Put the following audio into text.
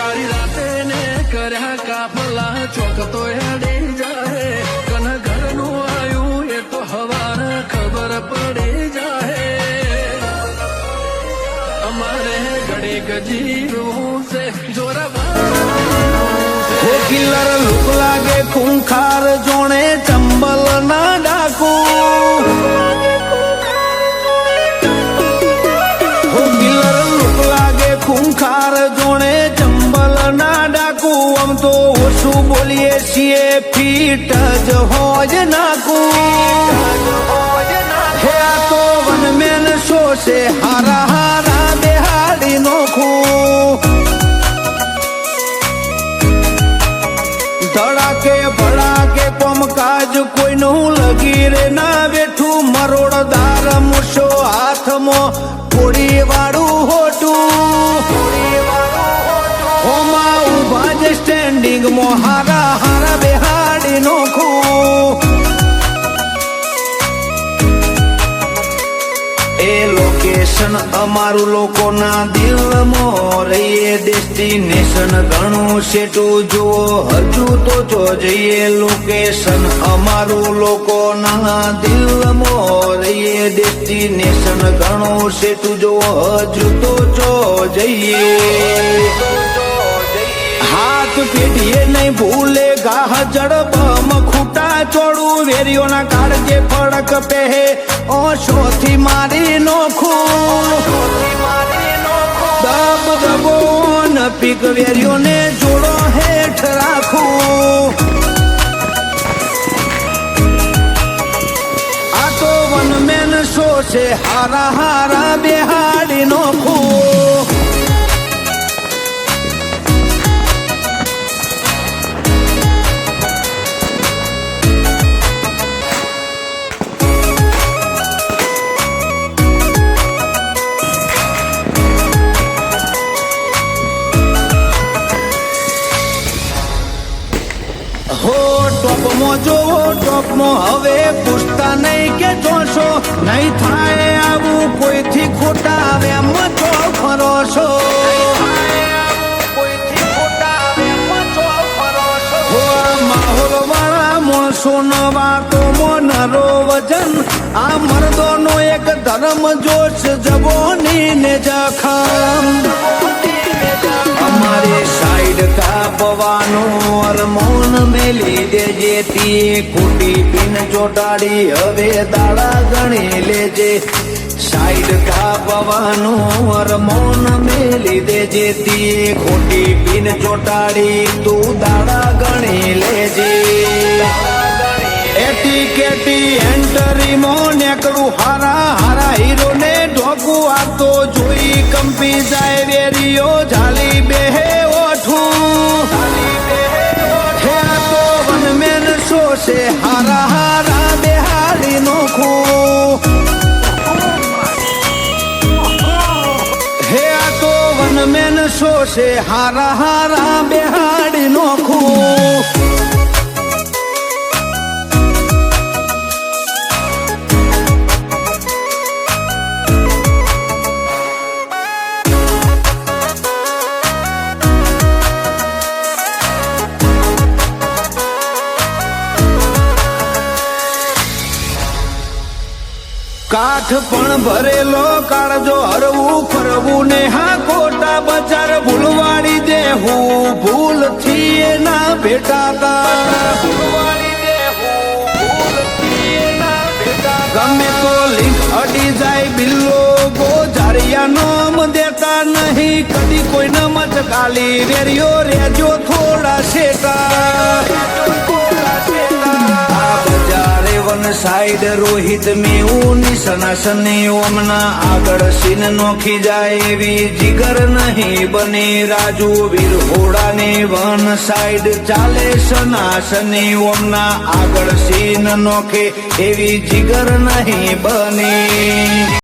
કાળી રાતે ને કર્યા કાફલા ચોક તો હેડી જાહે કન ઘરનું આયું એ તો હવાર ખબર પડી જાહે અમારે ઘડીક જીવું છે જોરવા કિલ્લર લુક લાગે ખૂંખાર જોણે ચંબલ ના ડાકુ કિલ્લર લુક લાગે ખૂંખાર જોણે ચંબલ ના ડાકુ આમ તો ઓછું બોલીએ છીએ ફીટ જ હોજ નાકુ હે આ તો વનમેન શો છે હારા હારા બેહાડી નોખું ધડાકે ભડાકે કોમકાજ કોઈનું લગી રે ના બેઠું મરોડદાર મૂછો હાથમાં કોડી વાળું હોટું હોમાં ઉભા જ સ્ટેન્ડિંગ માં હારા હારા બેહાડી નોખું એ લોકેશન અમારું લોકોના દિલમાં રહીએ ડેસ્ટિનેશન ઘણું સેટું જુઓ હજુ તો જો જઈએ લોકેશન અમારું લોકોના દિલમાં રહીએ ડેસ્ટિનેશન ઘણું સેટું જુઓ હજુ તો જો જઈએ હાથ પેઢીએ નહીં ભૂલે ગાહ જડબમ ખૂટા ચોડું વેરીઓના કાળજે ફડક પહે ઓશોથી મારી નોખું દબ દબો ન પીક વેરીઓને જોડો હેઠ રાખું આ તો વનમેન શો છે હારા હારા બેહાડી નોખું ટોપમાં જોવો ટોપમાં હવે પૂછતા નહીં કે જોશો નહીં થાય આવું કોઈથી ખોટા વેમ ચો ફરો છો માહોલ વાળા માણસો નવા તો મોનરો વજન આ મર્દોનો એક ધર્મ જોશ જબોની ને જખમ અમારે સાઈડ કાપવાનું અરમોન મેલી દેજે તી ખોટી પીન ચોટાડી હવે દાડા ગણી લેજે સાઈડ કાપવાનું અરમોન મેલી દેજે તી ખોટી પીન ચોટાડી તું દાડા ગણી લેજે એટી કેટી એન્ટરી મોં નેકરું હારા હારા હીરો ને ઢોકું આપતો જોઈ કંપી જાય વેરીઓ ઝાલી બેહે ઓઠું હે તો વનમેન શો છે હારા હારા બેહાડી નોખું હે તો વનમેન શો છે હારા હારા બેહાડી નોખું કાઠ પણ ભરેલો કાળજો હરવું ફરવું ને હા કોટા બજાર ભૂલવાડી દે હું ભૂલ થી એના ભેટાતા ગમે તો લીક અડી જાય બિલ્લો ગોજારિયા નામ દેતા નહીં કદી કોઈને મચકાલી વેરિયો રેજો થોડા શેટા વન સાઈડ રોહિત મેવું નિસનાસની ઓમના આગળ સીન નોખી જાય એવી જીગર નહીં બની રાજુ વીર હોડાની વન સાઈડ ચાલે સનાસની ઓમના આગળ સીન નોખે એવી જીગર નહીં બની